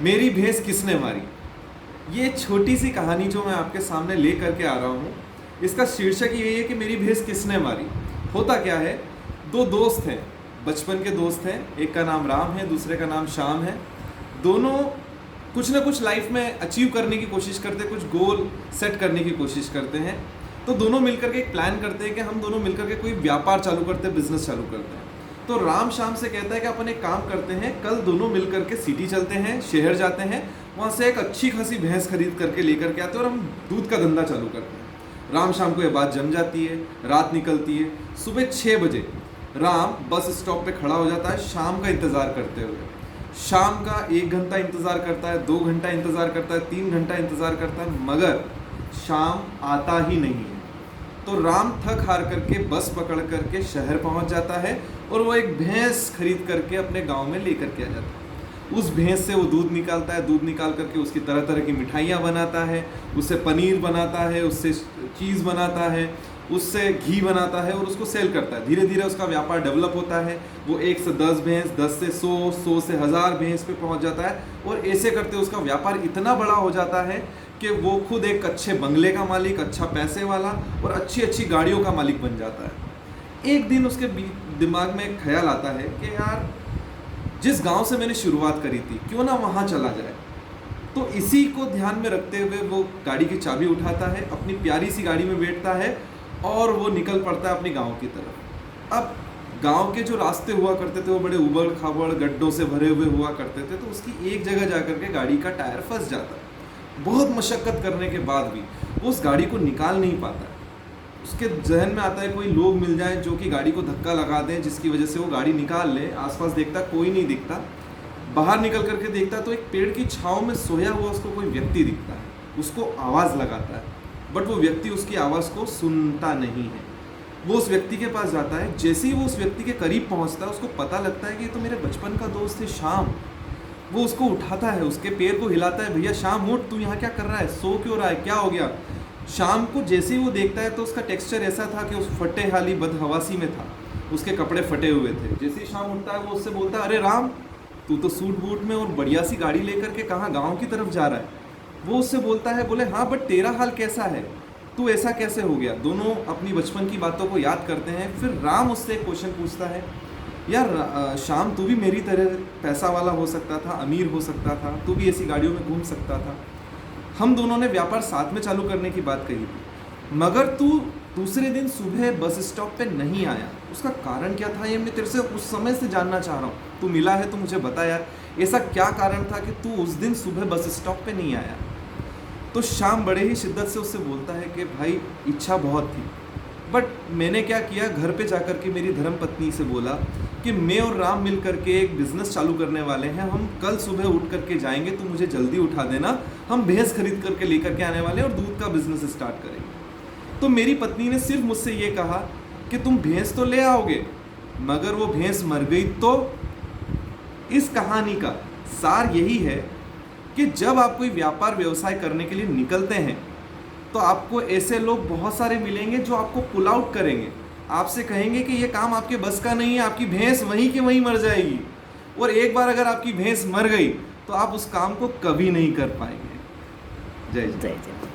मेरी भैंस किसने मारी। ये छोटी सी कहानी जो मैं आपके सामने ले करके आ रहा हूँ, इसका शीर्षक यही है कि मेरी भैंस किसने मारी। होता क्या है, दो दोस्त हैं, बचपन के दोस्त हैं, एक का नाम राम है, दूसरे का नाम श्याम है। दोनों कुछ ना कुछ लाइफ में अचीव करने की कोशिश करते हैं, कुछ गोल सेट करने की कोशिश करते हैं। तो दोनों मिलकर के एक प्लान करते हैं कि हम दोनों मिलकर के कोई व्यापार चालू करते हैं, बिजनेस चालू करते हैं। तो राम श्याम से कहता है कि अपन एक काम करते हैं, कल दोनों मिलकर के सिटी चलते हैं, शहर जाते हैं, वहाँ से एक अच्छी खासी भैंस खरीद करके लेकर के आते हैं और हम दूध का धंधा चालू करते हैं। राम शाम को ये बात जम जाती है, रात निकलती है। सुबह 6 बजे राम बस स्टॉप पे खड़ा हो जाता है शाम का इंतज़ार करते हुए। शाम का 1 घंटा इंतज़ार करता है, 2 घंटा इंतज़ार करता है, 3 घंटा इंतज़ार करता है, मगर शाम आता ही नहीं है। तो राम थक हार करके बस पकड़ करके शहर पहुंच जाता है और वो एक भैंस खरीद करके अपने गांव में लेकर के आ जाता है। उस भैंस से वो दूध निकालता है, दूध निकाल करके उसकी तरह तरह की मिठाइयाँ बनाता है, उससे पनीर बनाता है, उससे चीज़ बनाता है, उससे घी बनाता है और उसको सेल करता है। धीरे धीरे उसका व्यापार डेवलप होता है। वो 1 से 10 भैंस, 10 से 100, 100 से 1000 भैंस पे पहुंच जाता है और ऐसे करते उसका व्यापार इतना बड़ा हो जाता है कि वो खुद एक अच्छे बंगले का मालिक, अच्छा पैसे वाला और अच्छी अच्छी गाड़ियों का मालिक बन जाता है। एक दिन उसके दिमाग में एक ख्याल आता है कि यार, जिस गांव से मैंने शुरुआत करी थी, क्यों ना वहाँ चला जाए। तो इसी को ध्यान में रखते हुए वो गाड़ी की चाबी उठाता है, अपनी प्यारी सी गाड़ी में बैठता है और वो निकल पड़ता है अपने गांव की तरफ। अब गांव के जो रास्ते हुआ करते थे वो बड़े उबड़ खाबड़ गड्ढों से भरे हुए हुआ करते थे। तो उसकी एक जगह जाकर के गाड़ी का टायर फंस जाता है। बहुत मशक्क़त करने के बाद भी वो उस गाड़ी को निकाल नहीं पाता है। उसके जहन में आता है कोई लोग मिल जाएं जो कि गाड़ी को धक्का लगा दें, जिसकी वजह से वो गाड़ी निकाल ले। आसपास देखता, कोई नहीं दिखता। बाहर निकल करके देखता तो एक पेड़ की छाँव में सोया हुआ उसको कोई व्यक्ति दिखता है। उसको आवाज़ लगाता है, बट वो व्यक्ति उसकी आवाज़ को सुनता नहीं है। वो उस व्यक्ति के पास जाता है। जैसे ही वो उस व्यक्ति के करीब पहुंचता है, उसको पता लगता है कि ये तो मेरे बचपन का दोस्त है श्याम। वो उसको उठाता है, उसके पैर को हिलाता है, भैया श्याम उठ, तू यहाँ क्या कर रहा है, सो क्यों रहा है, क्या हो गया। शाम को जैसे ही वो देखता है तो उसका टेक्सचर ऐसा था कि उस फटे हाली बदहवासी में था, उसके कपड़े फटे हुए थे। जैसे ही शाम उठता है वो उससे बोलता है, अरे राम, तू तो सूट बूट में और बढ़िया सी गाड़ी लेकर के कहाँ गाँव की तरफ जा रहा है। वो उससे बोलता है, बोले हाँ, बट तेरा हाल कैसा है, तू ऐसा कैसे हो गया। दोनों अपनी बचपन की बातों को याद करते हैं। फिर राम उससे एक क्वेश्चन पूछता है, यार श्याम, तू भी मेरी तरह पैसा वाला हो सकता था, अमीर हो सकता था, तू भी ऐसी गाड़ियों में घूम सकता था। हम दोनों ने व्यापार साथ में चालू करने की बात कही थी, मगर तू दूसरे दिन सुबह बस स्टॉप पे नहीं आया। उसका कारण क्या था, ये मैं तेरे से उस समय से जानना चाह रहा हूँ। तू मिला है तो मुझे बता यार, ऐसा क्या कारण था कि तू उस दिन सुबह बस स्टॉप पे नहीं आया। तो श्याम बड़े ही शिद्दत से उससे बोलता है कि भाई, इच्छा बहुत थी, बट मैंने क्या किया, घर पे जाकर के मेरी धर्मपत्नी से बोला कि मैं और राम मिल करके एक बिज़नेस चालू करने वाले हैं, हम कल सुबह उठ करके जाएंगे, तो मुझे जल्दी उठा देना, हम भैंस खरीद करके लेकर के आने वाले हैं और दूध का बिज़नेस स्टार्ट करेंगे। तो मेरी पत्नी ने सिर्फ मुझसे ये कहा कि तुम भैंस तो ले आओगे, मगर वो भैंस मर गई तो। इस कहानी का सार यही है कि जब आप कोई व्यापार व्यवसाय करने के लिए निकलते हैं तो आपको ऐसे लोग बहुत सारे मिलेंगे जो आपको पुल आउट करेंगे, आपसे कहेंगे कि ये काम आपके बस का नहीं है, आपकी भैंस वहीं की वहीं मर जाएगी। और एक बार अगर आपकी भैंस मर गई तो आप उस काम को कभी नहीं कर पाएंगे। जय जय। जय जय।